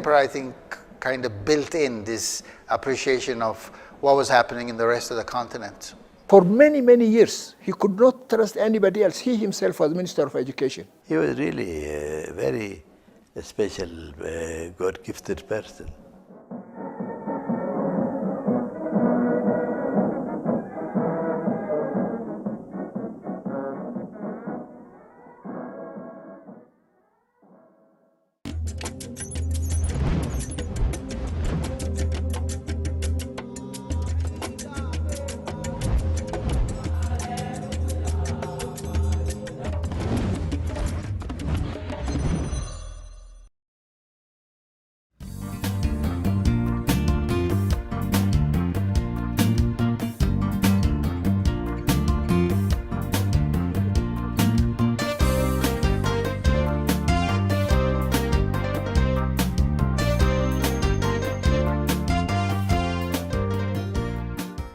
I think kind of built in this appreciation of what was happening in the rest of the continent. For many, many years, he could not trust anybody else. He himself was Minister of Education. He was really a very special, God-gifted person.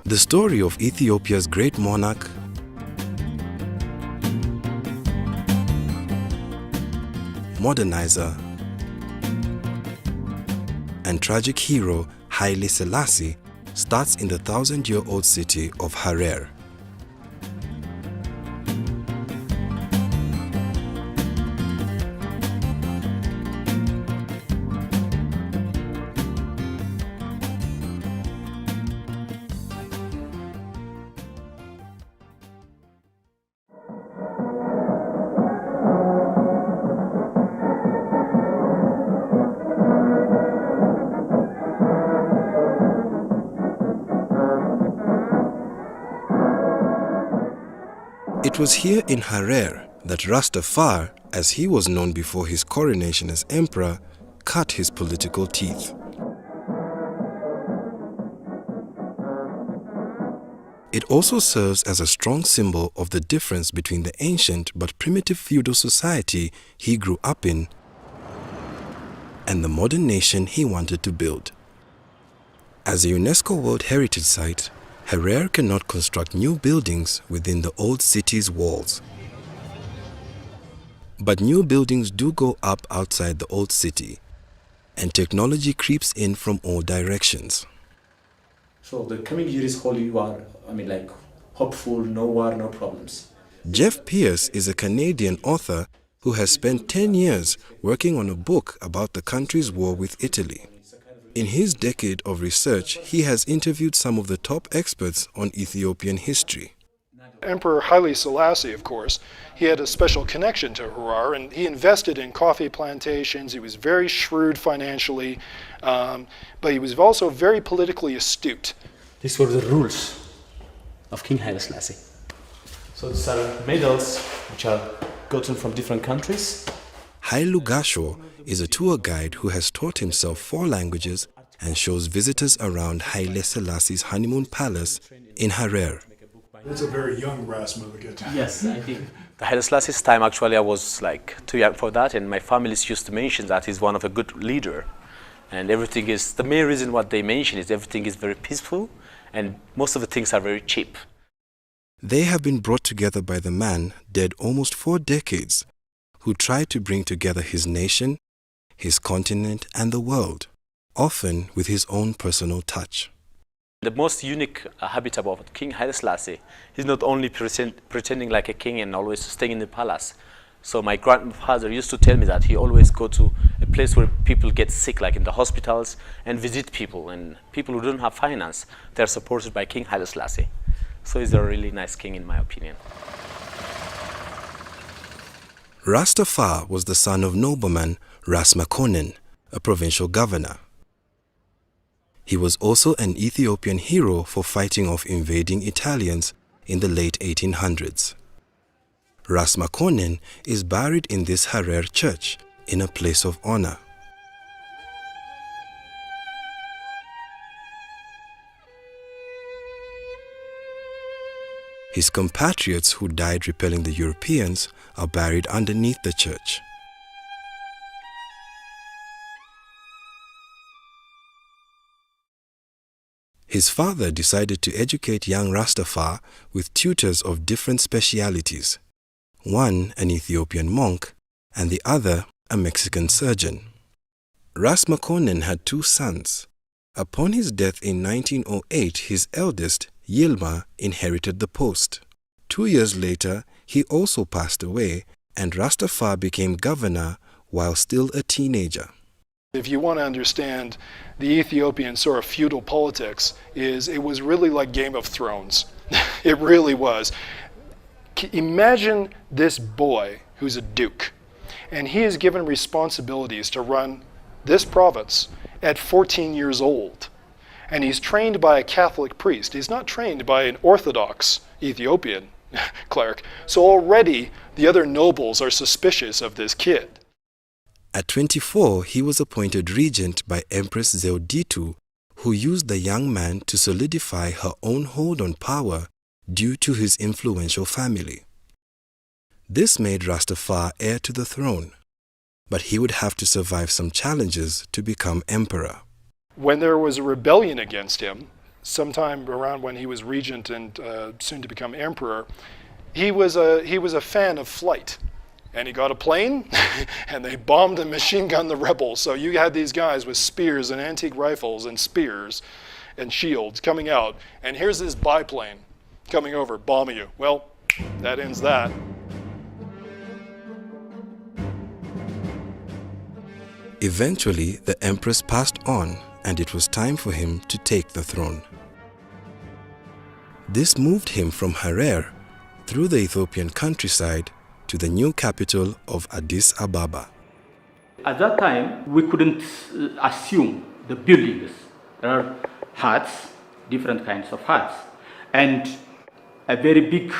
The story of Ethiopia's great monarch, modernizer, and tragic hero Haile Selassie starts in the 1,000-year-old city of Harar. It was here in Harar that Rastafari, as he was known before his coronation as emperor, cut his political teeth. It also serves as a strong symbol of the difference between the ancient but primitive feudal society he grew up in and the modern nation he wanted to build. As a UNESCO World Heritage Site, Harar cannot construct new buildings within the old city's walls. But new buildings do go up outside the old city, and technology creeps in from all directions. So the coming year is holy war, hopeful, no war, no problems. Jeff Pierce is a Canadian author who has spent 10 years working on a book about the country's war with Italy. In his decade of research, he has interviewed some of the top experts on Ethiopian history. Emperor Haile Selassie, of course, he had a special connection to Harar, and he invested in coffee plantations. He was very shrewd financially, but he was also very politically astute. These were the rules of King Haile Selassie. So these are medals which are gotten from different countries. Haile Gasho is a tour guide who has taught himself 4 languages and shows visitors around Haile Selassie's honeymoon palace in Harar. It's a very young Rasma. Yes, I think. The Haile Selassie's time, actually, I was too young for that, and my family used to mention that he's one of a good leader. And everything is, the main reason what they mention is everything is very peaceful, and most of the things are very cheap. They have been brought together by the man, dead almost 4 decades, who tried to bring together his nation, his continent, and the world, often with his own personal touch. The most unique habit about King Haile Selassie, he's not only pretending like a king and always staying in the palace. So my grandfather used to tell me that he always go to a place where people get sick, like in the hospitals, and visit people. And people who don't have finance, they're supported by King Haile Selassie. So he's a really nice king, in my opinion. Rastafari was the son of nobleman Ras Makonnen, a provincial governor. He was also an Ethiopian hero for fighting off invading Italians in the late 1800s. Ras Makonnen is buried in this Harar church in a place of honor. His compatriots who died repelling the Europeans are buried underneath the church. His father decided to educate young Rastafari with tutors of different specialities, one an Ethiopian monk and the other a Mexican surgeon. Ras Makonnen had two sons. Upon his death in 1908, his eldest, Yilma, inherited the post. 2 years later, he also passed away, and Rastafari became governor while still a teenager. If you want to understand the Ethiopian sort of feudal politics, it was really like Game of Thrones. It really was. Imagine this boy who's a duke, and he is given responsibilities to run this province at 14 years old. And he's trained by a Catholic priest. He's not trained by an Orthodox Ethiopian cleric. So already the other nobles are suspicious of this kid. At 24, he was appointed regent by Empress Zewditu, who used the young man to solidify her own hold on power due to his influential family. This made Rastafari heir to the throne, but he would have to survive some challenges to become emperor. When there was a rebellion against him, sometime around when he was regent and soon to become emperor, he was a fan of flight. And he got a plane, and they bombed and machine gunned the rebels. So you had these guys with spears and antique rifles and spears and shields coming out, and here's this biplane coming over, bombing you. Well, that ends that. Eventually, the empress passed on, and it was time for him to take the throne. This moved him from Harar through the Ethiopian countryside to the new capital of Addis Ababa. At that time, we couldn't assume the buildings. There are huts, different kinds of huts, and a very big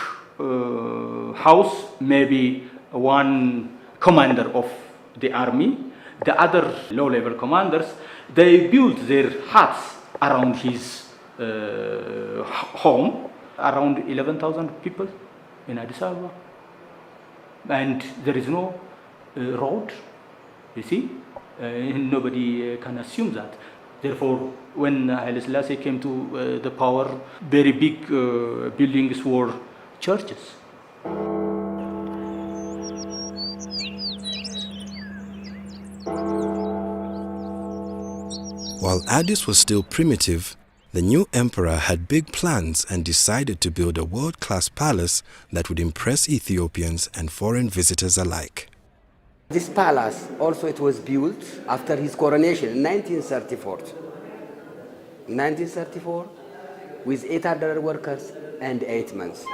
house, maybe one commander of the army. The other low-level commanders, they built their huts around his home, around 11,000 people in Addis Ababa. And there is no road, you see. Nobody can assume that. Therefore, when Haile Selassie came to the power, very big buildings were churches. While Addis was still primitive, the new emperor had big plans and decided to build a world-class palace that would impress Ethiopians and foreign visitors alike. This palace also it was built after his coronation in 1934. In 1934, with 800 workers and 8 months.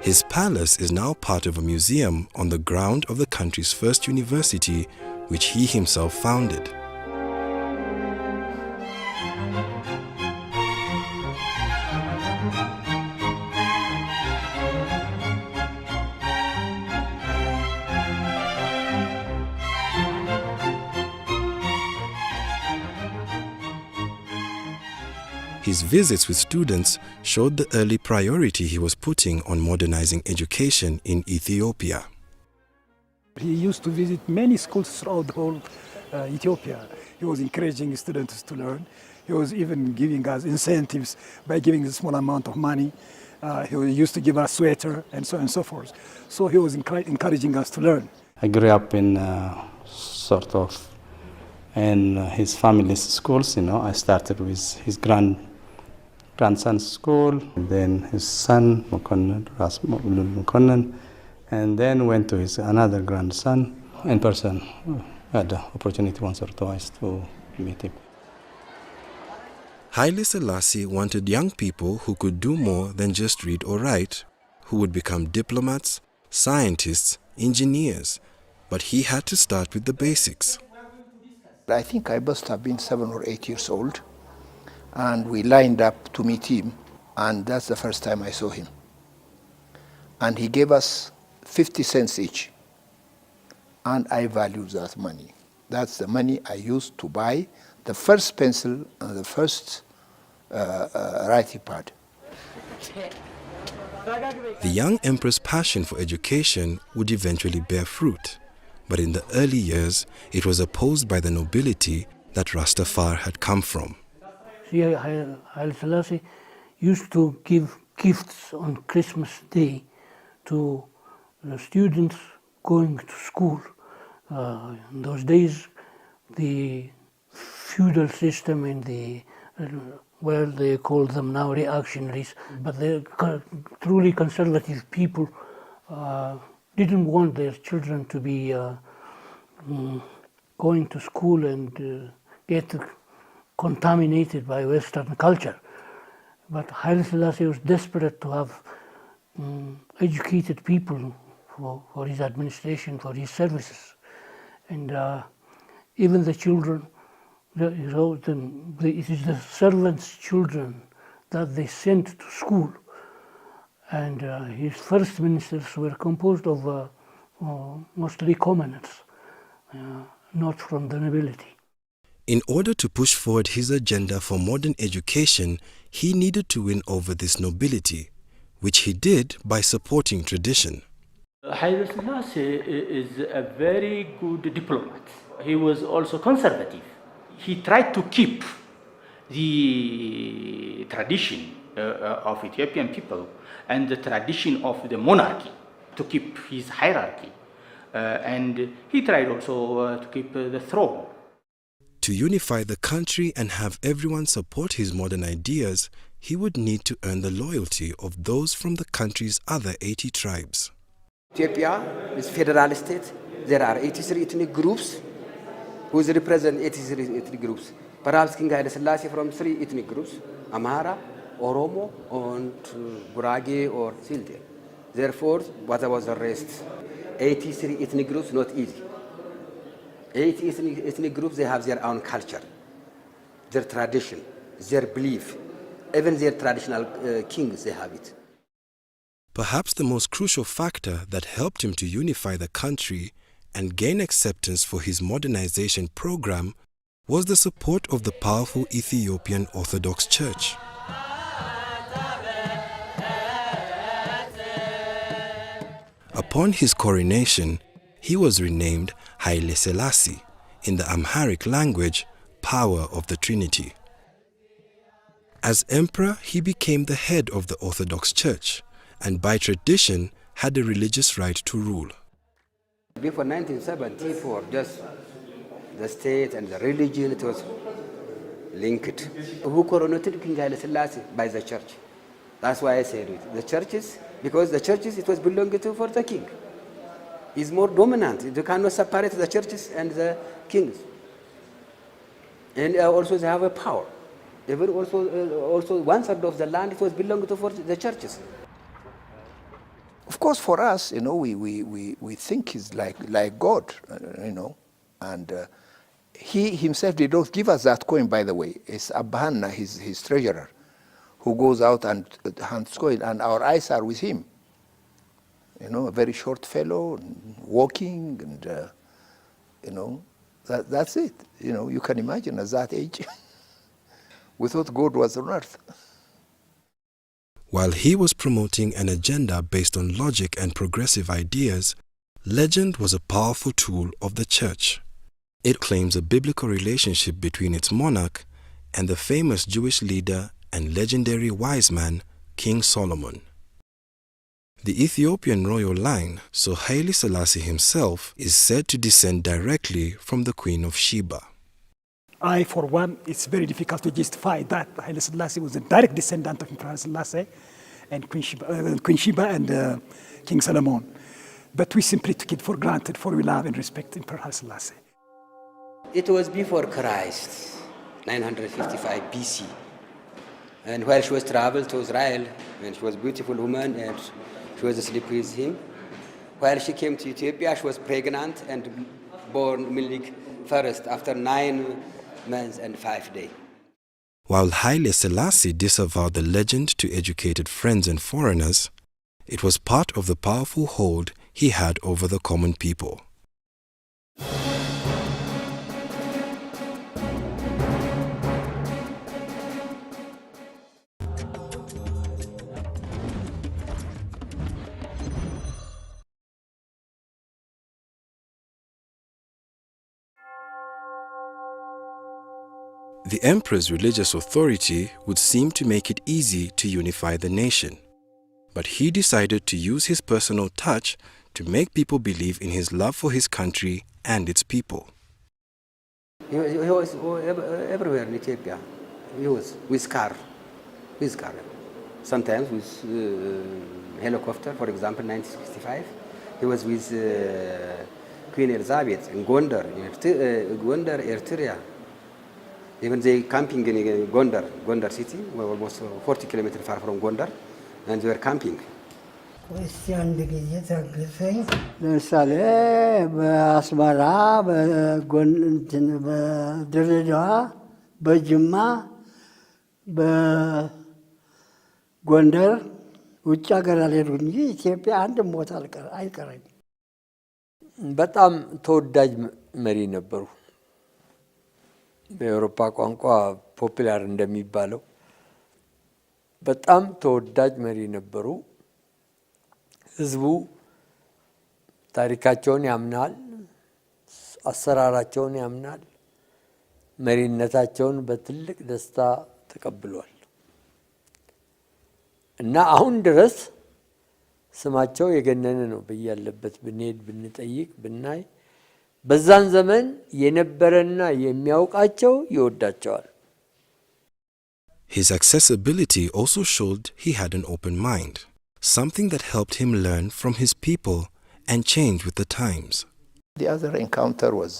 His palace is now part of a museum on the ground of the country's first university, which he himself founded. His visits with students showed the early priority he was putting on modernizing education in Ethiopia. He used to visit many schools throughout the whole Ethiopia. He was encouraging students to learn. He was even giving us incentives by giving a small amount of money. He used to give us sweater and so on and so forth. So he was encouraging us to learn. I grew up in in his family's schools. I started with his grandson's school, and then his son, Ras Makonnen, and then went to his another grandson in person. I had the opportunity once or twice to meet him. Haile Selassie wanted young people who could do more than just read or write, who would become diplomats, scientists, engineers, but he had to start with the basics. I think I must have been 7 or 8 years old, and we lined up to meet him, and that's the first time I saw him. And he gave us 50 cents each. and I value that money. That's the money I used to buy the first pencil and the first writing pad. The young emperor's passion for education would eventually bear fruit, but in the early years it was opposed by the nobility that Rastafari had come from. Haile Selassie used to give gifts on Christmas Day to the students going to school. In those days, the feudal system in the well, they call them now reactionaries, but the truly conservative people didn't want their children to be going to school and get contaminated by Western culture. But Haile Selassie was desperate to have educated people for his administration, for his services. And even the children, it is the servants' children that they sent to school. And his first ministers were composed of mostly commoners, not from the nobility. In order to push forward his agenda for modern education, he needed to win over this nobility, which he did by supporting tradition. Haile Selassie is a very good diplomat. He was also conservative. He tried to keep the tradition of Ethiopian people and the tradition of the monarchy, to keep his hierarchy. And he tried also to keep the throne. To unify the country and have everyone support his modern ideas, he would need to earn the loyalty of those from the country's other 80 tribes. Ethiopia is a federal state. There are 83 ethnic groups who represent 83 ethnic groups. Perhaps King Haile Selassie from 3 ethnic groups, Amhara, Oromo, and Gurage or Silde. Therefore, what was the rest? 83 ethnic groups, not easy. 80 ethnic groups, they have their own culture, their tradition, their belief, even their traditional kings, they have it. Perhaps the most crucial factor that helped him to unify the country and gain acceptance for his modernization program was the support of the powerful Ethiopian Orthodox Church. Upon his coronation, he was renamed Haile Selassie, in the Amharic language, Power of the Trinity. As emperor, he became the head of the Orthodox Church, and by tradition had the religious right to rule. Before 1974, just the state and the religion, it was linked. Who coronated King Haile Selassie? By the church. That's why I said it. The churches, because the churches, it was belonging to for the king. He's more dominant. You cannot separate the churches and the kings. And also they have a power. Even also 1/3 of the land, it was belonging to for the churches. Of course, for us, we think he's like God, and he himself did not give us that coin, by the way. It's Abhanna, his treasurer, who goes out and hands coin, and our eyes are with him. A very short fellow, walking, and that's it. You can imagine at that age, we thought God was on earth. While he was promoting an agenda based on logic and progressive ideas, legend was a powerful tool of the church. It claims a biblical relationship between its monarch and the famous Jewish leader and legendary wise man, King Solomon. The Ethiopian royal line, so Haile Selassie himself, is said to descend directly from the Queen of Sheba. I, for one, it's very difficult to justify that Haile Selassie was a direct descendant of Emperor Haile Selassie and Queen Sheba and King Solomon. But we simply took it for granted, for we love and respect Emperor Haile Selassie. It was before Christ, 955 BC. And while she was traveled to Israel, and she was a beautiful woman, and she was asleep with him. While she came to Ethiopia, she was pregnant and born Milik first after 9 months and 5 days. While Haile Selassie disavowed the legend to educated friends and foreigners, it was part of the powerful hold he had over the common people. The emperor's religious authority would seem to make it easy to unify the nation. But he decided to use his personal touch to make people believe in his love for his country and its people. He was everywhere in Ethiopia. He was with car. Sometimes with helicopter, for example, 1965. He was with Queen Elizabeth in Gondar, Eritrea. Even they camping in Gondar city, we're almost 40 kilometers far from Gondar, and they were camping. ለምሳሌ በአስመራ፣ በድሬዳዋ፣ በጅማ፣ በጎንደር ውጭ ሀገር አልሄዱ እንጂ ኢትዮጵያ አንድም ቦታ አይቀረኝ። በጣም ተወዳጅ መሪ ነበሩ። በአውሮፓ ቋንቋ ፖፑላር እንደሚባለው በጣም ተወዳጅ መሪ ነበሩ። ህዝቡ ታሪካቸውን ያምናል፣ አሰራራቸውን ያምናል፣ መሪነታቸውን በትልቅ ደስታ ተቀብሏል እና አሁን ድረስ ስማቸው የገነነ ነው። በያለበት ብንሄድ ብንጠይቅ ብናይ በዛን ዘመን የነበረና የሚያውቃቸው ይወዳቸዋል። His accessibility also showed he had an open mind, something that helped him learn from his people and change with the times. The other encounter was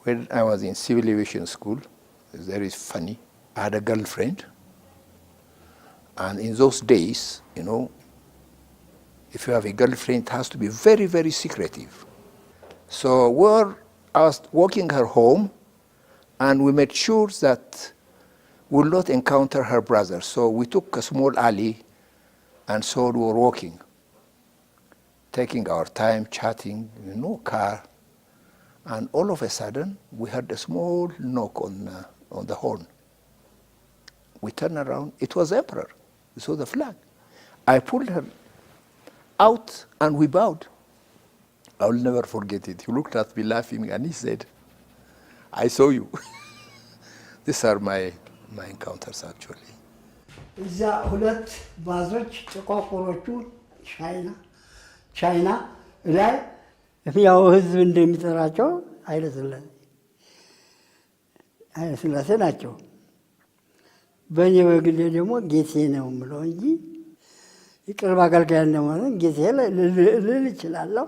when I was in civil aviation school. It's very funny. I had a girlfriend, and in those days, if you have a girlfriend, it has to be very, very secretive. So I was walking her home, and we made sure that we will not encounter her brother. So we took a small alley, and so we were walking, taking our time, chatting, car. And all of a sudden, we heard a small knock on the horn. We turned around. It was the emperor. We saw the flag. I pulled her out, and we bowed. I will never forget it. He looked at me laughing, and he said, I saw you. These are my encounters, actually. እዛ ሁለት ባዞች ጥቋቁሮቹ ቻይና ላይ ያው ህዝብ እንደሚጠራቸው ኃይለ ሥላሴ ናቸው። በእኔ በግሌ ደግሞ ጌቴ ነው የምለው እንጂ የቅርብ አገልጋይ እንደሆነ ጌቴ ልል እችላለሁ።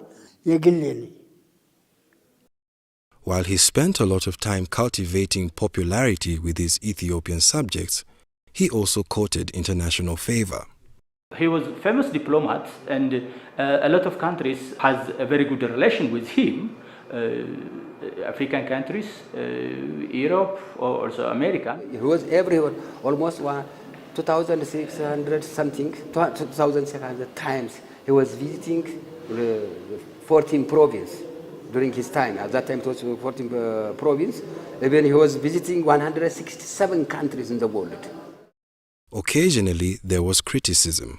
የግሌ ነኝ። While he spent a lot of time cultivating popularity with his Ethiopian subjects, he also courted international favor. He was a famous diplomat, and a lot of countries has a very good relation with him. African countries, Europe, or also America. He was everywhere, almost 2,600 something, 2,600 times. He was visiting 14 provinces during his time. At that time, it was 14 provinces. Even he was visiting 167 countries in the world. Occasionally, there was criticism.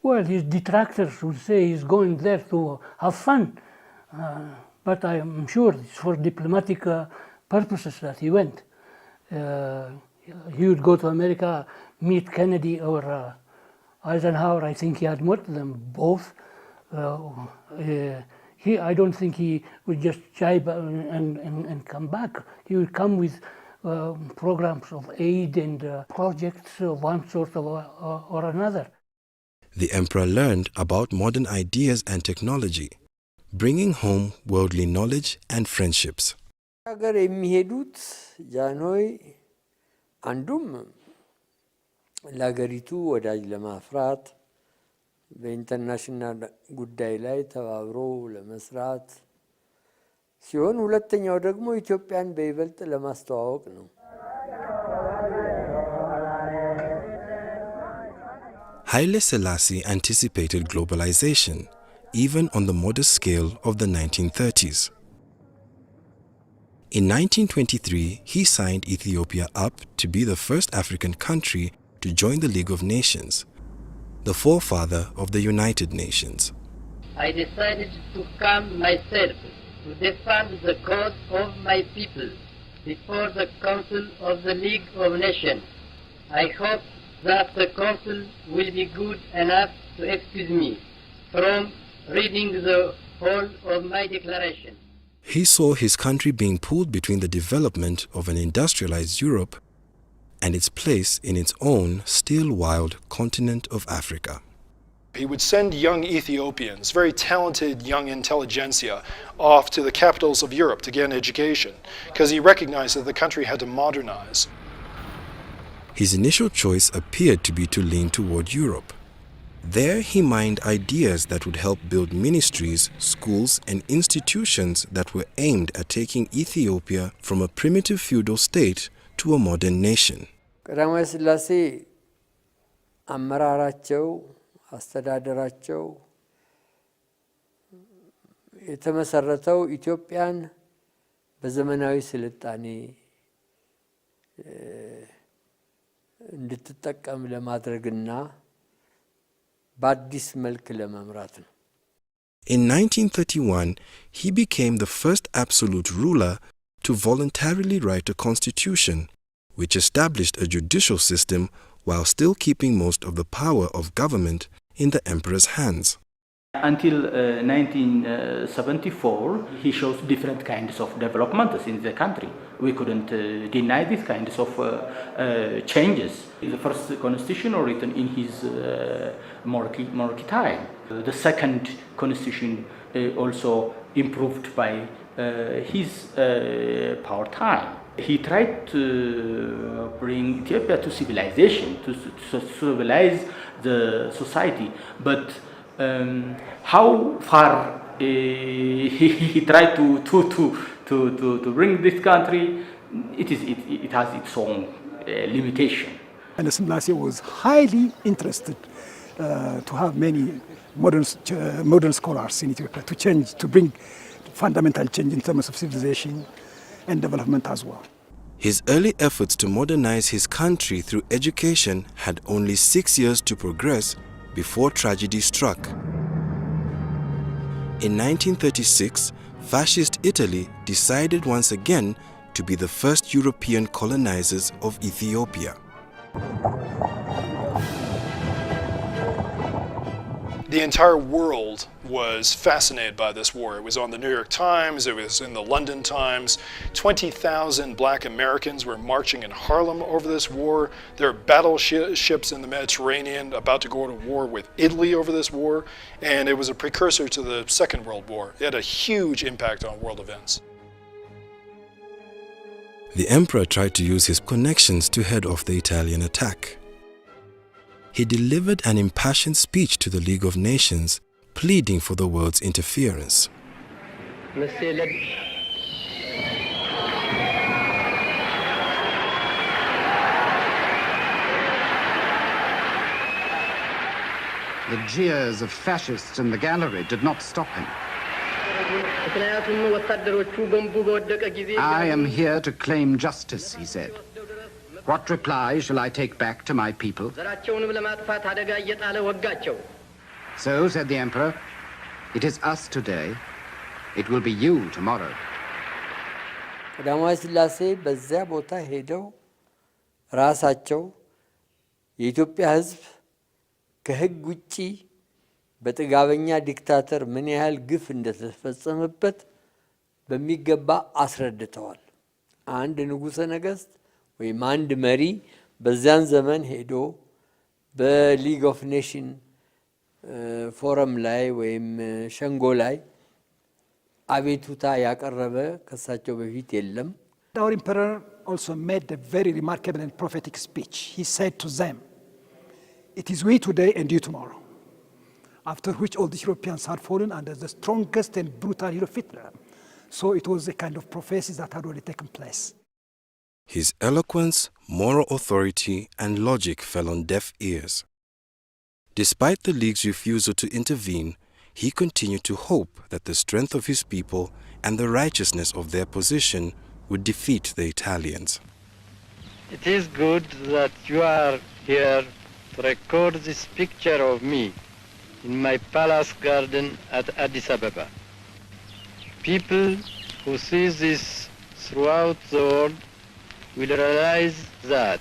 Well, his detractors would say he's going there to have fun. But I am sure it's for diplomatic purposes that he went. He would go to America, meet Kennedy or Eisenhower. I think he had met them both. I don't think he would just jibe and come back. He would come with programs of aid and projects of one sort or another. The emperor learned about modern ideas and technology, bringing home worldly knowledge and friendships. ሀገር የሚሄዱት ጃንሆይ አንዱም ለሀገሪቱ ወዳጅ ለማፍራት በኢንተርናሽናል ጉዳይ ላይ ተባብሮ ለመስራት ሲሆን ሁለተኛው ደግሞ ኢትዮጵያን በይበልጥ ለማስተዋወቅ ነው። Haile Selassie anticipated globalization, even on the modest scale of the 1930s. In 1923, he signed Ethiopia up to be the first African country to join the League of Nations, the forefather of the United Nations. I decided to come myself to defend the cause of my people before the Council of the League of Nations. I hope that the Council will be good enough to excuse me from reading the whole of my declaration. He saw his country being pulled between the development of an industrialized Europe and its place in its own still wild continent of Africa. He would send young Ethiopians, very talented young intelligentsia, off to the capitals of Europe to get an education, because he recognized that the country had to modernize. His initial choice appeared to be to lean toward Europe. There he mined ideas that would help build ministries, schools, and institutions that were aimed at taking Ethiopia from a primitive feudal state to a modern nation. ቀዳማዊ ሥላሴ አመራራቸው አስተዳደራቸው የተመሰረተው ኢትዮጵያን በዘመናዊ ስልጣኔ እንድትጠቀም ለማድረግና በአዲስ መልክ ለመምራት ነው። In 1931, he became the first absolute ruler to voluntarily write a constitution, which established a judicial system while still keeping most of the power of government in the emperor's hands. Until 1974, he shows different kinds of developments in the country. We couldn't deny these kinds of changes. The first constitution written in his monarchy time. The second constitution also improved by his power time. He tried to bring Ethiopia to civilization, to civilize the society, but how far he tried to bring this country, it has its own limitation. And Selassie was highly interested to have many modern scholars in Ethiopia to bring fundamental change in terms of civilization and development as well. His early efforts to modernize his country through education had only 6 years to progress before tragedy struck. In 1936, fascist Italy decided once again to be the first European colonizers of Ethiopia. The entire world was fascinated by this war. It was on the New York Times, it was in the London Times. 20,000 black Americans were marching in Harlem over this war. There are battleships in the Mediterranean about to go to war with Italy over this war, and it was a precursor to the Second World War. It had a huge impact on world events. The emperor tried to use his connections to head off the Italian attack. He delivered an impassioned speech to the League of Nations, pleading for the world's interference. The jeers of fascists in the gallery did not stop him. I am here to claim justice, he said. What reply shall I take back to my people? So, said the emperor, it is us today, it will be you tomorrow. ቀዳማዊ ሥላሴ በዚያ ቦታ ሄደው ራሳቸው የኢትዮጵያ ሕዝብ ከሕግ ውጪ በጥጋበኛ ዲክታተር ምን ያህል ግፍ እንደተፈጸመበት በሚገባ አስረድተዋል። አንድ ንጉሠ ነገሥት ወይም አንድ መሪ በዚያን ዘመን ሄዶ በሊግ ኦፍ ኔሽን ፎረም ላይ ወይም ሸንጎ ላይ አቤቱታ ያቀረበ ከሳቸው በፊት የለም። Our emperor also made a very remarkable and prophetic speech. He said to them, "It is we today and you tomorrow." After which all the Europeans had fallen under the strongest and brutal heel of Hitler. So it was a kind of prophecy that had already taken place. His eloquence, moral authority, and logic fell on deaf ears. Despite the League's refusal to intervene, he continued to hope that the strength of his people and the righteousness of their position would defeat the Italians. It is good that you are here to record this picture of me in my palace garden at Addis Ababa. People who see this throughout the world will realize that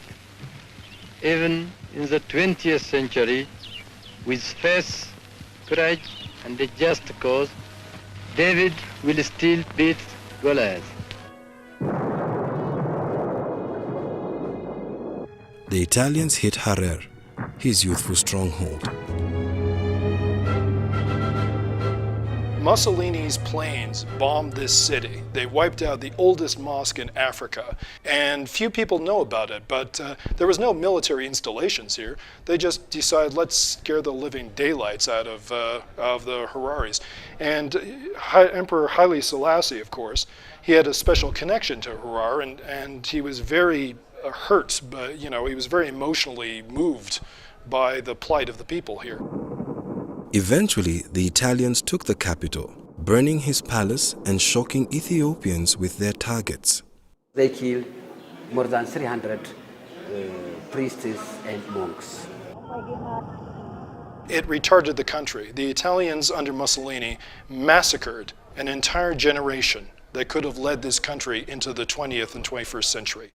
even in the 20th century, with faith, courage, and a just cause, David will still beat Goliath. The Italians hit Harar, his youthful stronghold. Mussolini's planes bombed this city. They wiped out the oldest mosque in Africa, and few people know about it, but there was no military installations here. They just decided, let's scare the living daylights out of the Hararis. And Emperor Haile Selassie, of course, he had a special connection to Harar, and he was very hurt, but he was very emotionally moved by the plight of the people here. Eventually, the Italians took the capital, burning his palace and shocking Ethiopians with their targets. They killed more than 300 priests and monks. It retarded the country. The Italians under Mussolini massacred an entire generation that could have led this country into the 20th and 21st century.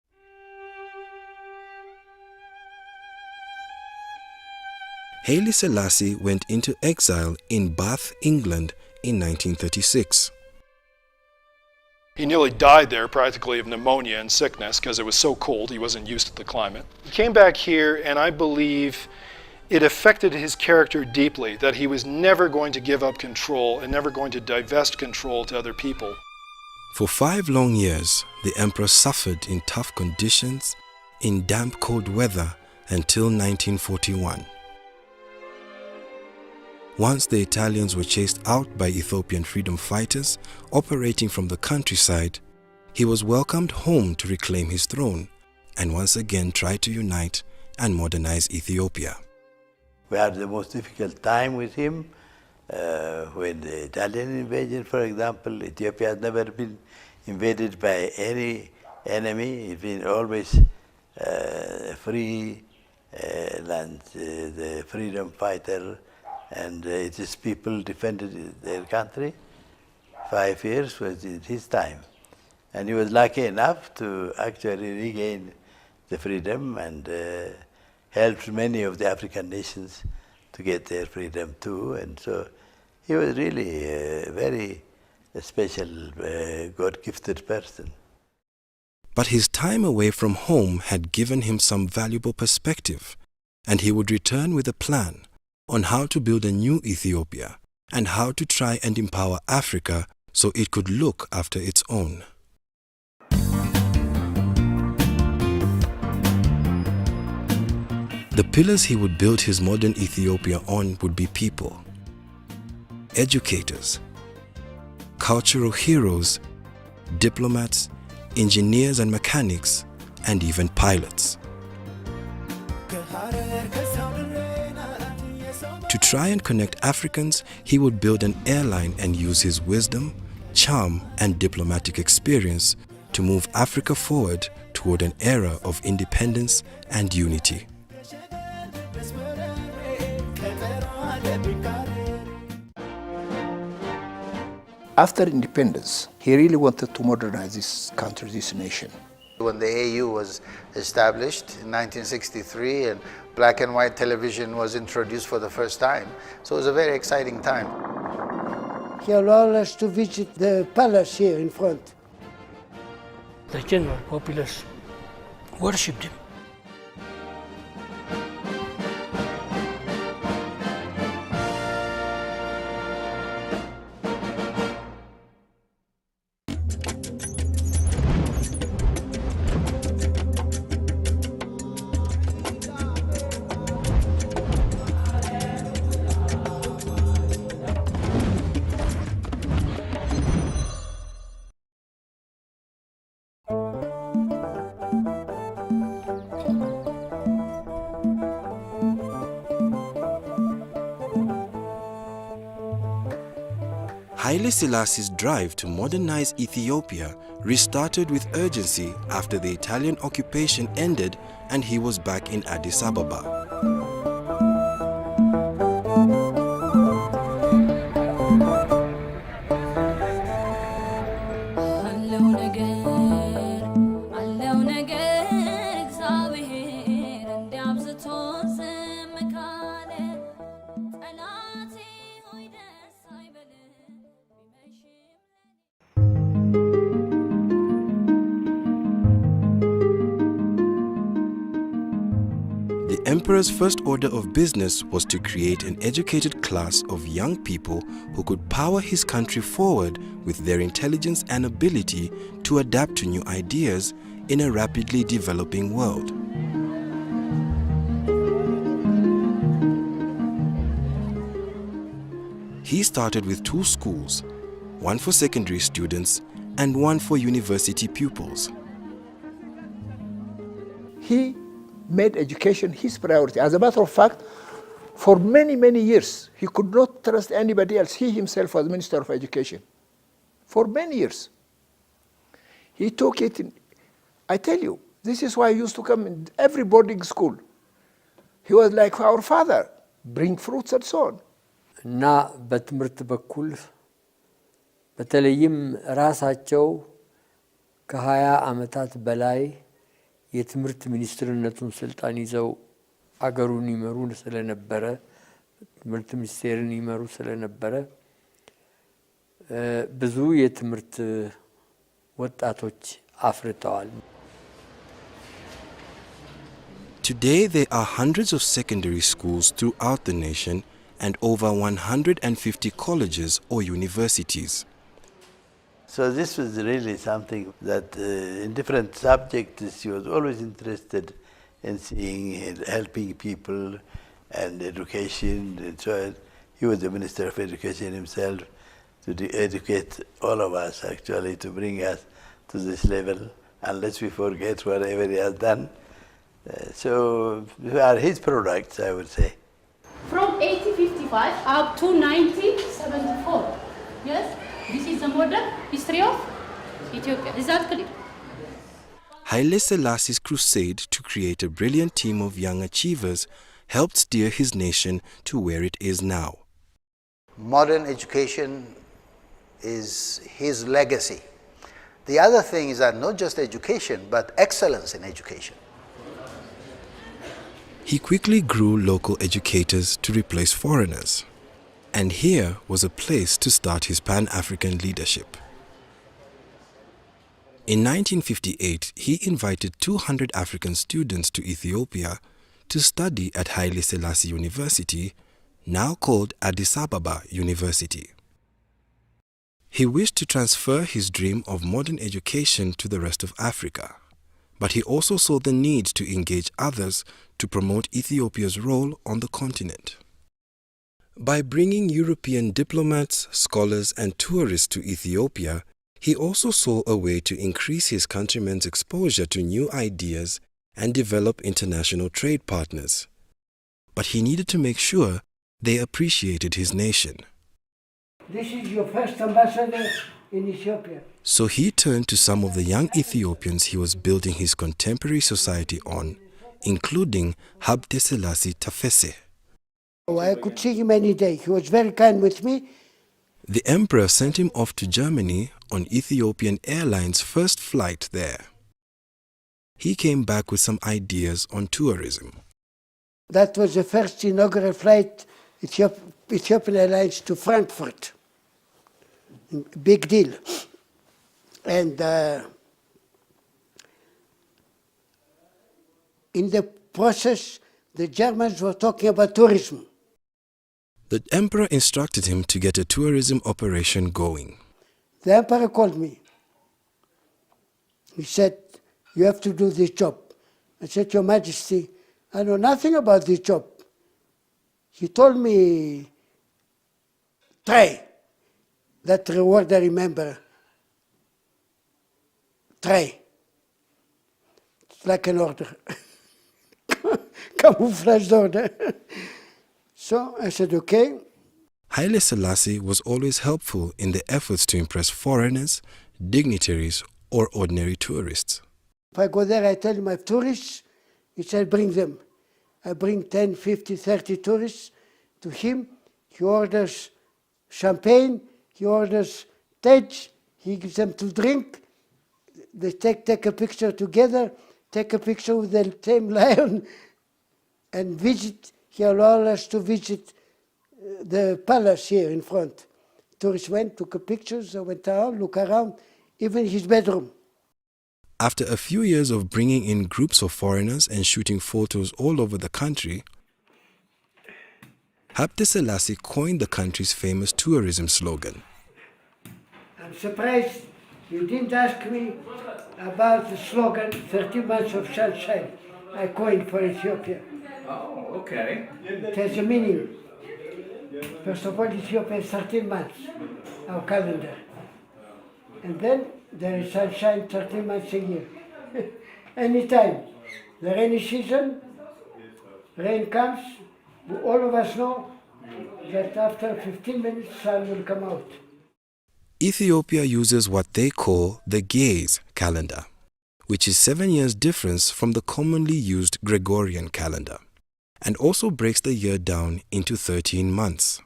Haile Selassie went into exile in Bath, England in 1936. He nearly died there practically of pneumonia and sickness because it was so cold, he wasn't used to the climate. He came back here, and I believe it affected his character deeply, that he was never going to give up control and never going to divest control to other people. For 5 long years, the emperor suffered in tough conditions, in damp cold weather until 1941. Once the Italians were chased out by Ethiopian freedom fighters operating from the countryside, he was welcomed home to reclaim his throne and once again try to unite and modernize Ethiopia. We had the most difficult time with him when the Italian invasion, for example. Ethiopia has never been invaded by any enemy. It's been always free land, the freedom fighter, and its people defended their country. 5 years was his time. And he was lucky enough to actually regain the freedom and helped many of the African nations to get their freedom too. And so he was really a very special, God-gifted person. But his time away from home had given him some valuable perspective, and he would return with a plan on how to build a new Ethiopia and how to try and empower Africa so it could look after its own. The pillars he would build his modern Ethiopia on would be people, educators, cultural heroes, diplomats, engineers and mechanics, and even pilots. To try and connect Africans, he would build an airline and use his wisdom, charm, and diplomatic experience to move Africa forward toward an era of independence and unity. After independence, he really wanted to modernize this country, this nation. When the AU was established in 1963 and black and white television was introduced for the first time, so it was a very exciting time. He allowed us to visit the palace here in front. The general populace worshipped him. Haile Selassie's drive to modernize Ethiopia restarted with urgency after the Italian occupation ended and he was back in Addis Ababa. Alone again. emperor's first order of business was to create an educated class of young people who could power his country forward with their intelligence and ability to adapt to new ideas in a rapidly developing world. He started with 2 schools, one for secondary students and one for university pupils. He made education his priority. As a matter of fact, for many, many years, he could not trust anybody else. He himself was Minister of Education. For many years. He took it in, I tell you, this is why he used to come in every boarding school. He was like our father, bring fruits and so on. እና በትምህርት በኩል በተለይም ራሳቸው ከ20 ዓመታት በላይ የትምህርት ሚኒስትርነቱን ስልጣን ይዘው አገሩን ይመሩ ስለነበረ ትምህርት ሚኒስቴርን ይመሩ ስለነበረ ብዙ የትምህርት ወጣቶች አፍርተዋል። Today there are hundreds of secondary schools throughout the nation and over 150 colleges or universities. So this was really something that in different subjects he was always interested in seeing, helping people and education and so on. He was the Minister of Education himself to educate all of us actually, to bring us to this level, unless we forget whatever he has done. So they are his products, I would say. From 1855 up to 1974, yes? This is the modern history of Ethiopia. Is that clear? Haile Selassie's crusade to create a brilliant team of young achievers helped steer his nation to where it is now. Modern education is his legacy. The other thing is that not just education, but excellence in education. He quickly grew local educators to replace foreigners. And here was a place to start his Pan-African leadership. In 1958, he invited 200 African students to Ethiopia to study at Haile Selassie University, now called Addis Ababa University. He wished to transfer his dream of modern education to the rest of Africa, but he also saw the need to engage others to promote Ethiopia's role on the continent. By bringing European diplomats, scholars and tourists to Ethiopia, he also saw a way to increase his countrymen's exposure to new ideas and develop international trade partners. But he needed to make sure they appreciated his nation. This is your first ambassador in Ethiopia. So he turned to some of the young Ethiopians he was building his contemporary society on, including Habte Selassie Tafese. Oh, I could see him any day. He was very kind with me. The emperor sent him off to Germany on Ethiopian Airlines' first flight there. He came back with some ideas on tourism. That was the first inaugural flight, Ethiopian Airlines to Frankfurt. Big deal. And in the process, the Germans were talking about tourism. The emperor instructed him to get a tourism operation going. The emperor called me. He said, you have to do this job. I said, Your Majesty, I know nothing about this job. He told me, try. That reward I remember. Try. It's like an order. Camouflage order. So I said, okay. Haile Selassie was always helpful in the efforts to impress foreigners, dignitaries, or ordinary tourists. If I go there, I tell him I have tourists. He said, bring them. I bring 10, 50, 30 tourists to him. He orders champagne. He orders tej. He gives them to drink. They take a picture together, take a picture with the same lion, and visit. He allowed us to visit the palace here in front. Tourists went, took pictures, went around, look around, even his bedroom. After a few years of bringing in groups of foreigners and shooting photos all over the country, Haile Selassie coined the country's famous tourism slogan. I'm surprised you didn't ask me about the slogan 13 months of sunshine I coined for Ethiopia. Oh, okay. It has a meaning. First of all, Ethiopia is 13 months, our calendar. And then there is sunshine 13 months a year. Anytime. The rainy season, rain comes, all of us know that after 15 minutes sun will come out. Ethiopia uses what they call the gaze calendar, which is 7 years difference from the commonly used Gregorian calendar, and also breaks the year down into 13 months.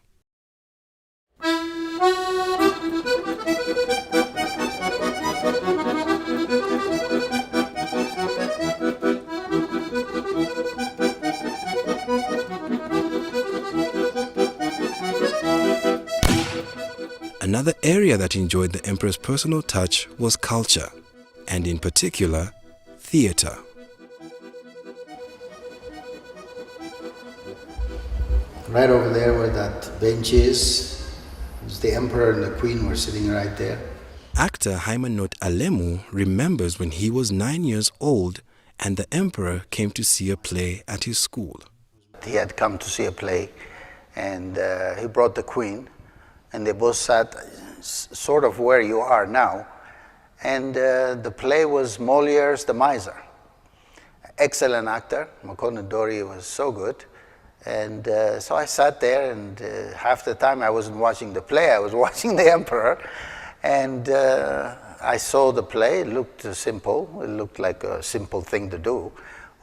Another area that enjoyed the emperor's personal touch was culture, and in particular, theater. Right over there where that bench is, the emperor and the queen were sitting right there. Actor Haimanot Alemu remembers when he was 9 years old and the emperor came to see a play at his school. He had come to see a play, and he brought the queen, and they both sat sort of where you are now, and the play was Molière's The Miser. Excellent actor, Makone Dori was so good, and so I sat there, and half the time I wasn't watching the play, I was watching the emperor, and I saw the play. It looked simple, it looked like a simple thing to do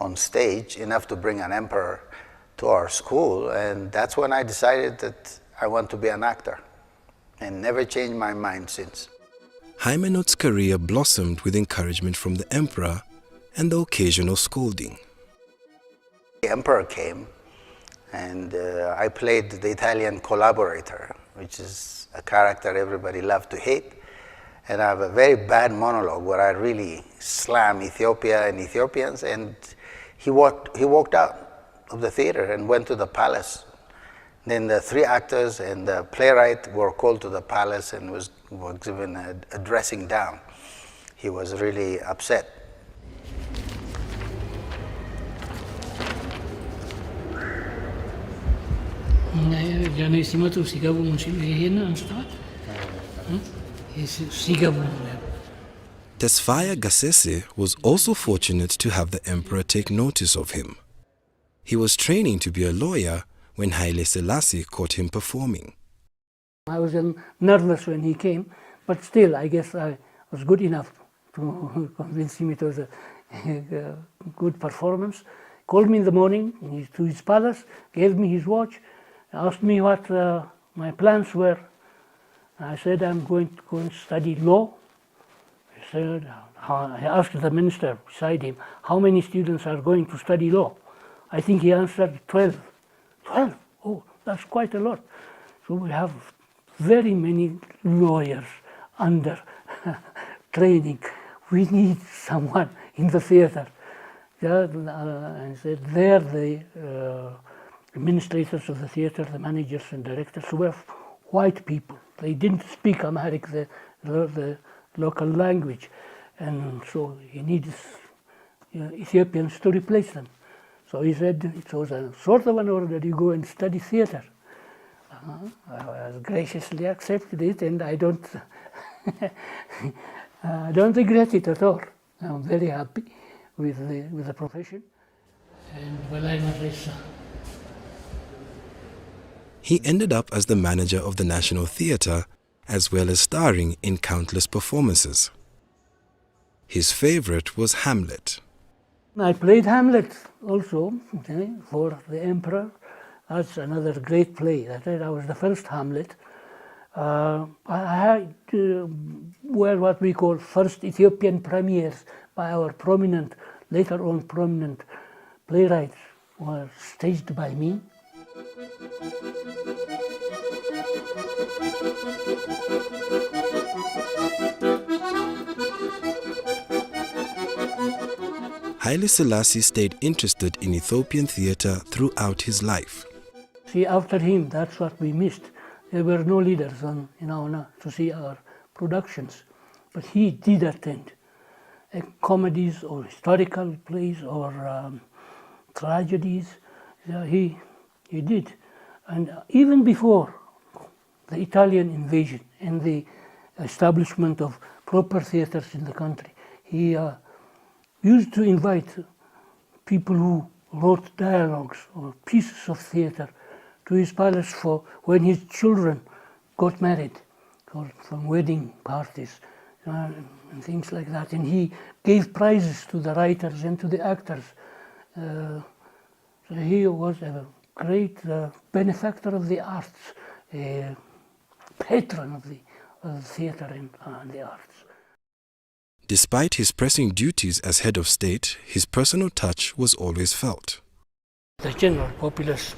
on stage, enough to bring an emperor to our school, and that's when I decided that I want to be an actor, and never changed my mind since. Haimanot's career blossomed with encouragement from the emperor and the occasional scolding. The emperor came, and I played the Italian collaborator, which is a character everybody loved to hate, and I have a very bad monologue where I really slam Ethiopia and Ethiopians, and he walked out of the theater and went to the palace. Then the three actors and the playwright were called to the palace and were given a dressing down. He was really upset. Tesfaye Gassese was also fortunate to have the emperor take notice of him. He was training to be a lawyer when Haile Selassie caught him performing. I was nervous when he came, but still I guess I was good enough to convince him it was a good performance. Called me in the morning to his palace, gave me his watch, asked me what my plans were. I said I'm going to go and study law. He said, I asked the minister beside him, how many students are going to study law? I think he answered 12. 12? Oh, that's quite a lot. So we have very many lawyers under training. We need someone in the theater. And said there the administrators of the theater, the managers and directors were white people. They didn't speak Amharic, the local language. And so he needs Ethiopians to replace them. So he said it was a sort of an order, you go and study theater. I graciously accepted it, and I don't, I don't regret it at all. I'm very happy with the profession. And he ended up as the manager of the National Theatre, as well as starring in countless performances. His favorite was Hamlet. I played Hamlet also for the emperor. That's another great play. That was the first Hamlet. I had were what we call first Ethiopian premieres by our prominent, later on prominent playwrights, were staged by me. Haile Selassie stayed interested in Ethiopian theatre throughout his life. See, after him, that's what we missed. There were no leaders on, to see our productions. But he did attend comedies or historical plays or tragedies. He did. And even before the Italian invasion and the establishment of proper theaters in the country, he used to invite people who wrote dialogues or pieces of theater to his palace for when his children got married, or from wedding parties and things like that. And he gave prizes to the writers and to the actors. So he was a great benefactor of the arts, a patron of the theater and the arts. Despite his pressing duties as head of state, his personal touch was always felt. The general populace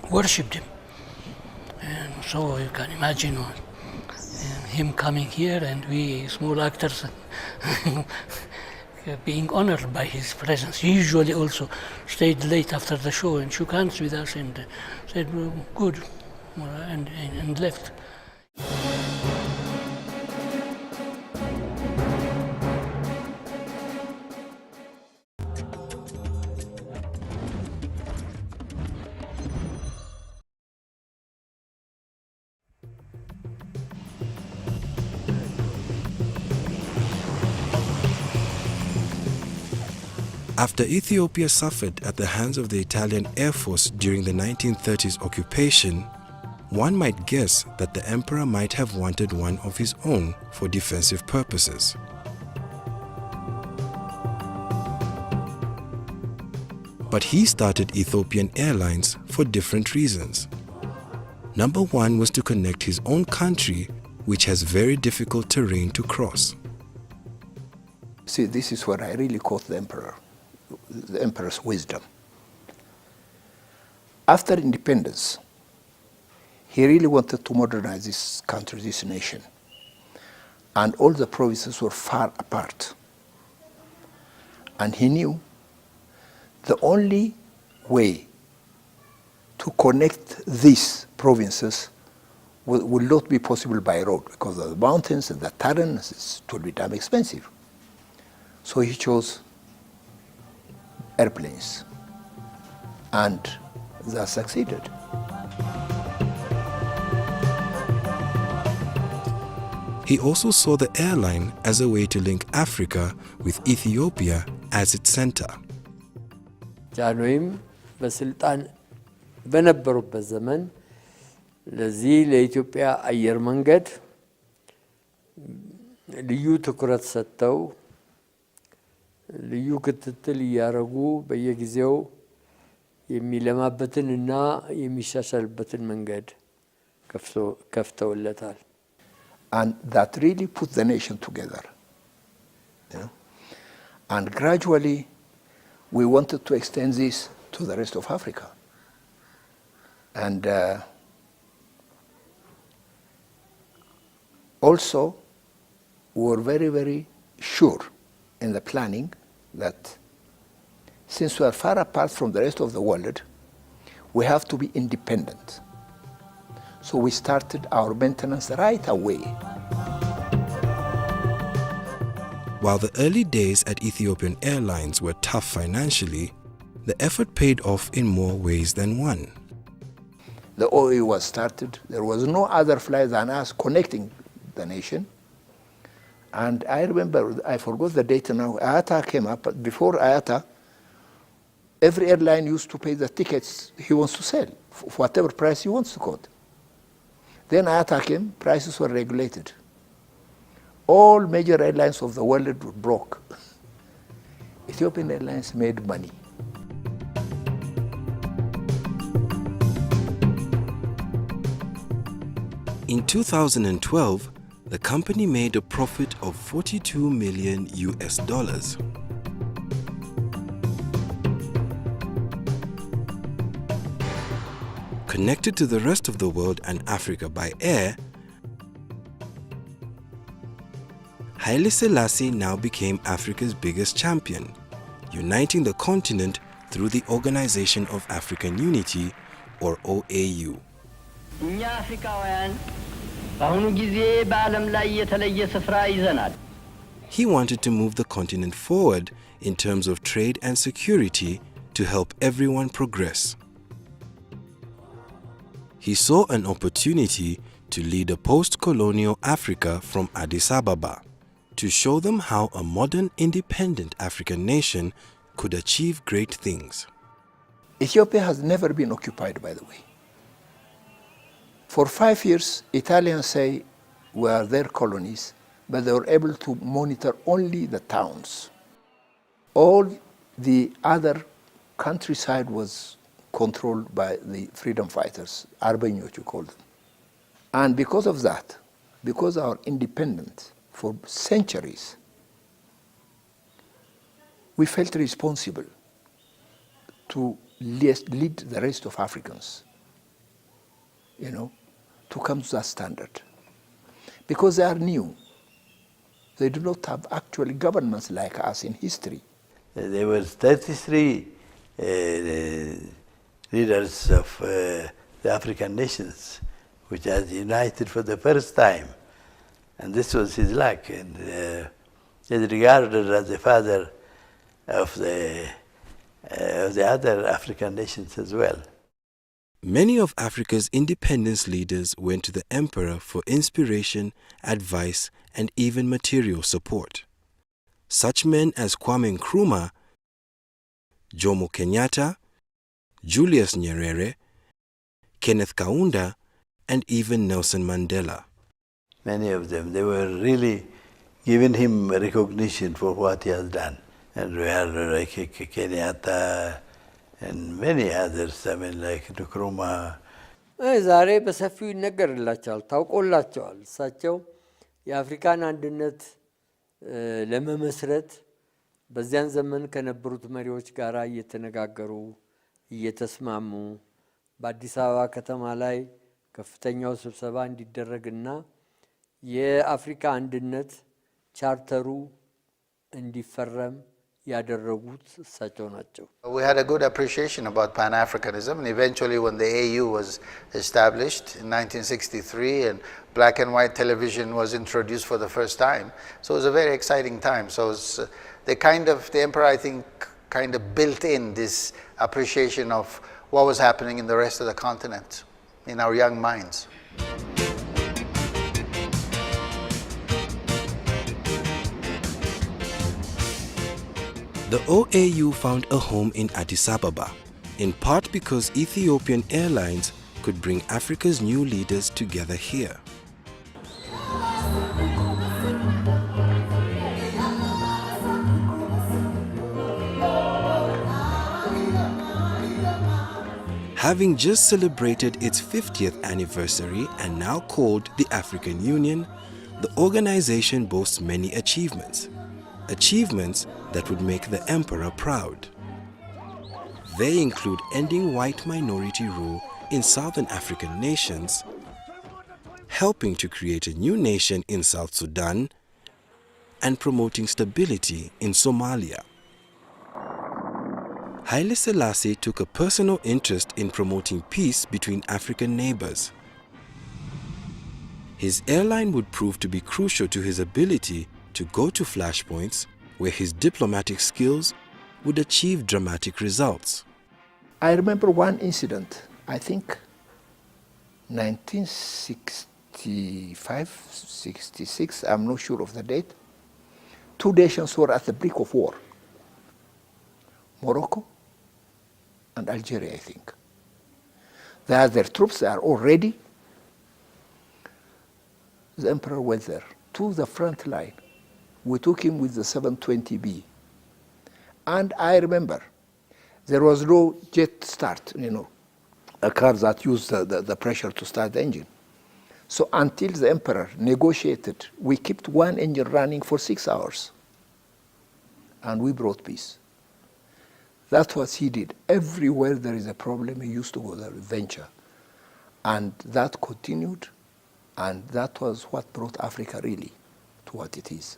worshipped him. And so you can imagine him coming here and we small actors being honored by his presence. He usually also stayed late after the show and shook hands with us and said, well, good, and left. After Ethiopia suffered at the hands of the Italian Air Force during the 1930s occupation, one might guess that the emperor might have wanted one of his own for defensive purposes. But he started Ethiopian Airlines for different reasons. Number one was to connect his own country, which has very difficult terrain to cross. See, this is where I really caught the emperor's wisdom. After independence, he really wanted to modernize this country, this nation. And all the provinces were far apart. And he knew the only way to connect these provinces will not be possible by road because of the mountains and the terrain, it would be damn expensive. So he chose airplanes, and that succeeded. He also saw the airline as a way to link Africa with Ethiopia as its center. ጃንሆይም በስልጣን በነበሩበት ዘመን ለዚህ ለኢትዮጵያ አየር መንገድ ልዩ ትኩረት ሰጥተው ልዩ ክትትል እያደረጉ በየጊዜው የሚለማበትን እና የሚሻሻልበትን መንገድ ከፍተውለታል። And that really put the nation together. And gradually we wanted to extend this to the rest of Africa. And also we were very, very sure in the planning that since we are far apart from the rest of the world, we have to be independent. So we started our maintenance right away. While the early days at Ethiopian Airlines were tough financially, the effort paid off in more ways than one. The OA was started. There was no other flight than us connecting the nation. And I remember, I forgot the date now, IATA came up. But before IATA, every airline used to pay the tickets he wants to sell, for whatever price he wants to quote. Then IATA came, prices were regulated. All major airlines of the world were broke. Ethiopian Airlines made money. In 2012, the company made a profit of $42 million. Connected to the rest of the world and Africa by air, Haile Selassie now became Africa's biggest champion, uniting the continent through the Organization of African Unity, or OAU. እኛ አፍሪካውያን በአሁኑ ጊዜ በዓለም ላይ የተለየ ስፍራ ይዘናል። He wanted to move the continent forward in terms of trade and security to help everyone progress. He saw an opportunity to lead a post-colonial Africa from Addis Ababa, to show them how a modern, independent African nation could achieve great things. Ethiopia has never been occupied, by the way. For 5 years, Italians say we are their colonies, but they were able to monitor only the towns. All the other countryside was controlled by the freedom fighters, Arbenyot you call them. And because of that, because our independence for centuries, we felt responsible to lead the rest of Africans, to come to that standard. Because they are new. They do not have actual governments like us in history. There were 33 leaders of the African nations, which are united for the first time. And this was his luck. And he's regarded as the father of the other African nations as well. Many of Africa's independence leaders went to the emperor for inspiration, advice, and even material support. Such men as Kwame Nkrumah, Jomo Kenyatta, Julius Nyerere, Kenneth Kaunda, and even Nelson Mandela. Many of them, they were really giving him recognition for what he has done. And we had like Kenyatta and many others, I mean like Nkrumah. ዛሬ በሰፊው ይነገርላቸዋል፣ ታውቆላቸዋል። እሳቸው የአፍሪካን አንድነት ለመመስረት በዚያን ዘመን ከነበሩት መሪዎች ጋር እየተነጋገሩ እየተስማሙ በአዲስ አበባ ከተማ ላይ ከፍተኛው ስብሰባ እንዲደረግና የአፍሪካ አንድነት ቻርተሩ እንዲፈረም ያደረጉት እሳቸው ናቸው። We had a good appreciation about Pan-Africanism, and eventually when the AU was established in 1963 and black and white television was introduced for the first time, so it was a very exciting time. So it was, the emperor, I think, kind of built in this appreciation of what was happening in the rest of the continent in our young minds. The OAU found a home in Addis Ababa, in part because Ethiopian Airlines could bring Africa's new leaders together here. Having just celebrated its 50th anniversary and now called the African Union, the organization boasts many achievements. Achievements that would make the emperor proud. They include ending white minority rule in southern African nations, helping to create a new nation in South Sudan, and promoting stability in Somalia. Haile Selassie took a personal interest in promoting peace between African neighbors. His airline would prove to be crucial to his ability to go to flashpoints where his diplomatic skills would achieve dramatic results. I remember one incident, I think 1965, 66, I'm not sure of the date. Two nations were at the brink of war. Morocco and Algeria, I think. They had their troops, they are all ready. The emperor went there to the front line. We took him with the 720B. And I remember there was no jet start, a car that used the pressure to start the engine. So until the emperor negotiated, we kept one engine running for 6 hours. And we brought peace. That's what he did. Everywhere there is a problem, he used to go there with venture. And that continued, and that was what brought Africa really to what it is.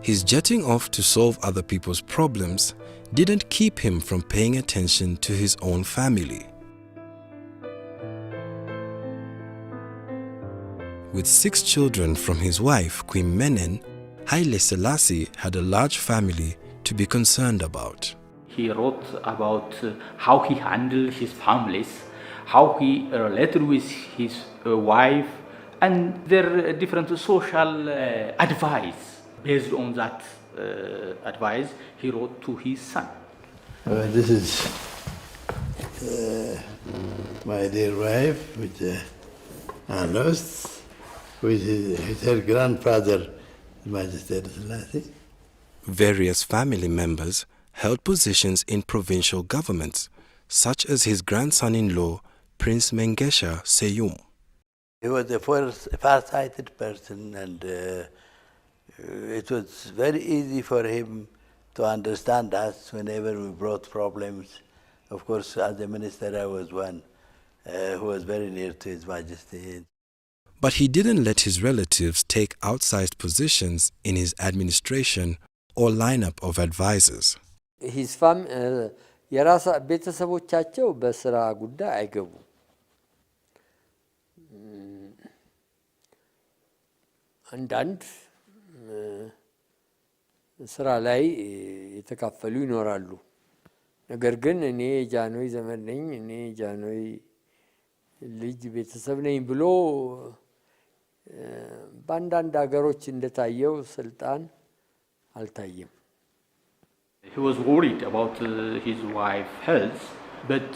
His jetting off to solve other people's problems didn't keep him from paying attention to his own family. With 6 children from his wife, Queen Menen, Haile Selassie had a large family to be concerned about. He wrote about how he handled his families, how he related with his wife, and their different social advice. Based on that advice, he wrote to his son. This is my dear wife with Anos, with her grandfather, Majesty Selassie. Various family members held positions in provincial governments, such as his grandson-in-law, Prince Mengesha Seyum. He was a far-sighted person, and it was very easy for him to understand us whenever we brought problems. Of course, as a minister, I was one who was very near to His Majesty. But he didn't let his relatives take outsized positions in his administration or lineup of advisors. His የራሳ ቤተሰቦቻቸው በስራ ጉዳይ አይገቡም። አንዳንድ ስራ ላይ የተካፈሉ ይኖራሉ። ነገር ግን እኔ ጃኖይ ዘመድ ነኝ፣ እኔ ጃኖይ ልጅ ቤተሰብ ነኝ ብሎ በአንዳንድ ሀገሮች እንደታየው ስልጣን አልታየም። He was worried about his wife's health, but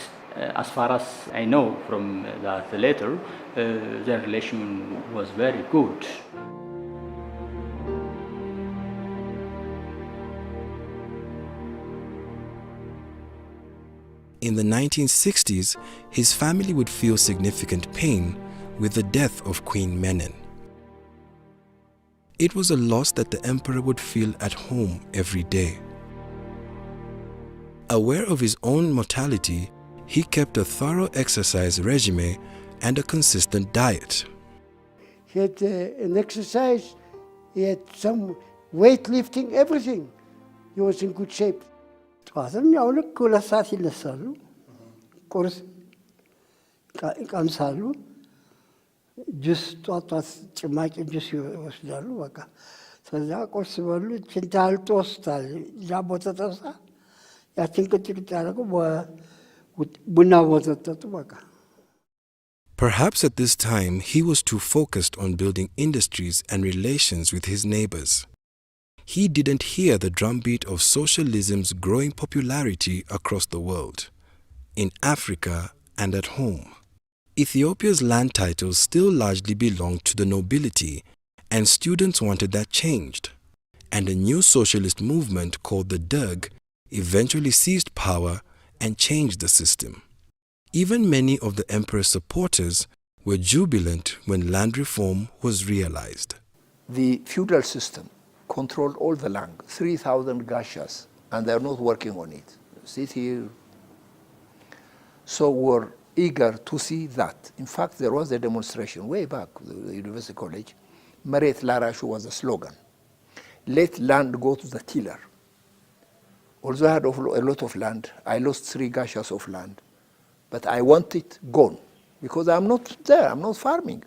as far as I know from that letter, their relation was very good. In the 1960s, his family would feel significant pain with the death of Queen Menen. It was a loss that the emperor would feel at home every day. Aware of his own mortality, he kept a thorough exercise regime and a consistent diet. He had an exercise, he had some weightlifting, everything. He was in good shape. ጠዋትም ያው ልክ 2 ሰዓት ይነሳሉ፣ ቁርስ ይቀምሳሉ፣ ጁስ ጧት ጭማቂ ጁስ ይወስዳሉ። በቃ ከዛ ቁርስ በሉ፣ ችንታል ጦስታል ዳቦ ተጠብሳ ያችን ቅጭቅጭ ያደረጉ ቡና ወተጠጡ በቃ። Perhaps at this time he was too focused on building industries and relations with his neighbors. He didn't hear the drumbeat of socialism's growing popularity across the world, in Africa and at home. Ethiopia's land titles still largely belonged to the nobility, and students wanted that changed. And a new socialist movement called the Derg eventually seized power and changed the system. Even many of the emperor's supporters were jubilant when land reform was realized. The feudal system controlled all the land, 3,000 gashas, and they're not working on it. Sit here. So we're eager to see that. In fact, there was a demonstration way back, the University College. Meret Larashu was a slogan. Let land go to the tiller. Although I had a lot of land, I lost 3 gashas of land. But I want it gone, because I'm not there, I'm not farming.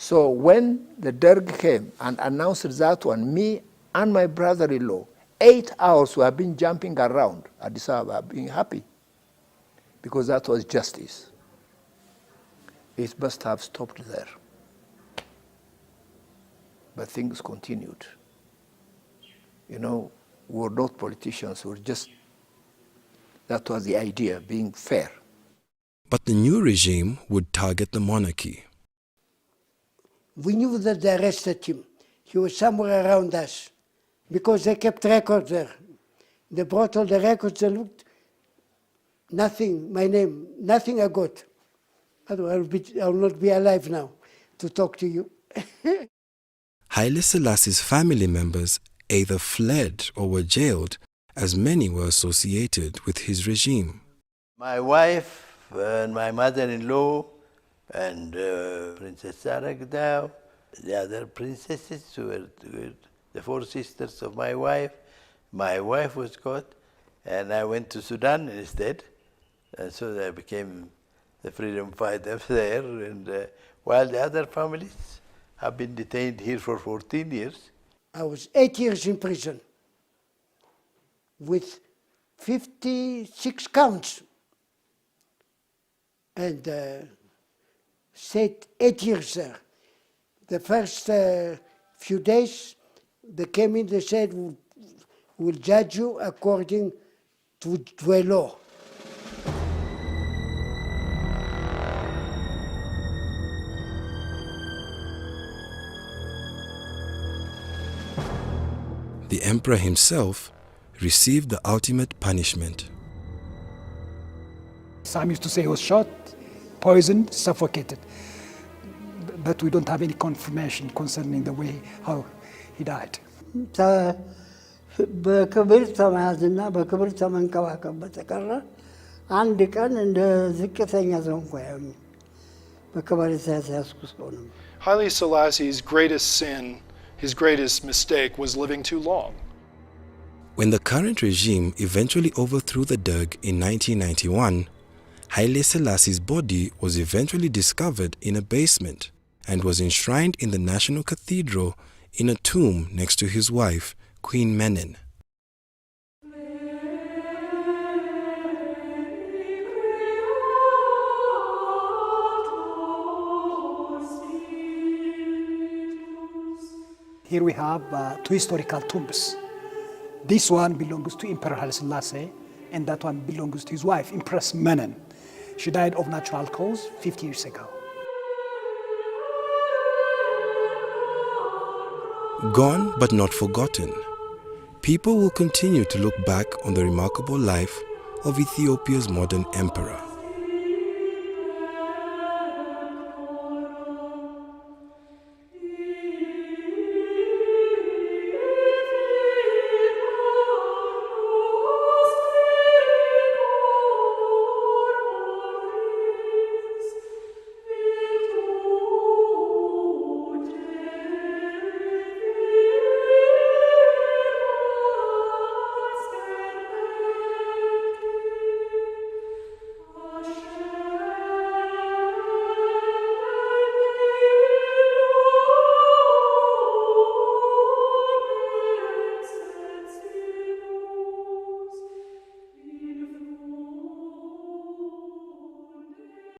So when the Derg came and announced that one, me and my brother-in-law, 8 hours we have been jumping around Addis Ababa, being happy, because that was justice. It must have stopped there. But things continued. You know, we're not politicians, we're just, that was the idea, being fair. But the new regime would target the monarchy. We knew that they arrested him. He was somewhere around us, because they kept records there. They brought all the records, they looked, nothing, my name, nothing I got. I will not be alive now to talk to you. Haile Selassie's family members either fled or were jailed, as many were associated with his regime. My wife and my mother-in-law and Princess Saragdao, the other princesses who were the 4 sisters of my wife. My wife was caught, and I went to Sudan instead. And so I became the freedom fighter there. And while the other families have been detained here for 14 years. I was 8 years in prison with 56 counts. And stayed 8 years there. The first few days, they came in, they said, we'll judge you according to a law. The emperor himself received the ultimate punishment. Some used to say he was shot, poisoned, suffocated. But we don't have any confirmation concerning the way how he died. በክብር ተመያዝና በክብር ተመንከባከብ በተቀረ አንድ ቀን እንደ ዝቅተኛ ሰው እንኳ ያዩኝ በክብር የተያዝኩ ሰው ነው። Haile Selassie's greatest sin, his greatest mistake, was living too long. When the current regime eventually overthrew the Derg in 1991, Haile Selassie's body was eventually discovered in a basement and was enshrined in the National Cathedral in a tomb next to his wife, Queen Menen. Here we have 2 historical tombs. This one belongs to Emperor Haile Selassie, and that one belongs to his wife, Empress Menen. She died of natural cause 50 years ago. Gone but not forgotten, people will continue to look back on the remarkable life of Ethiopia's modern emperor.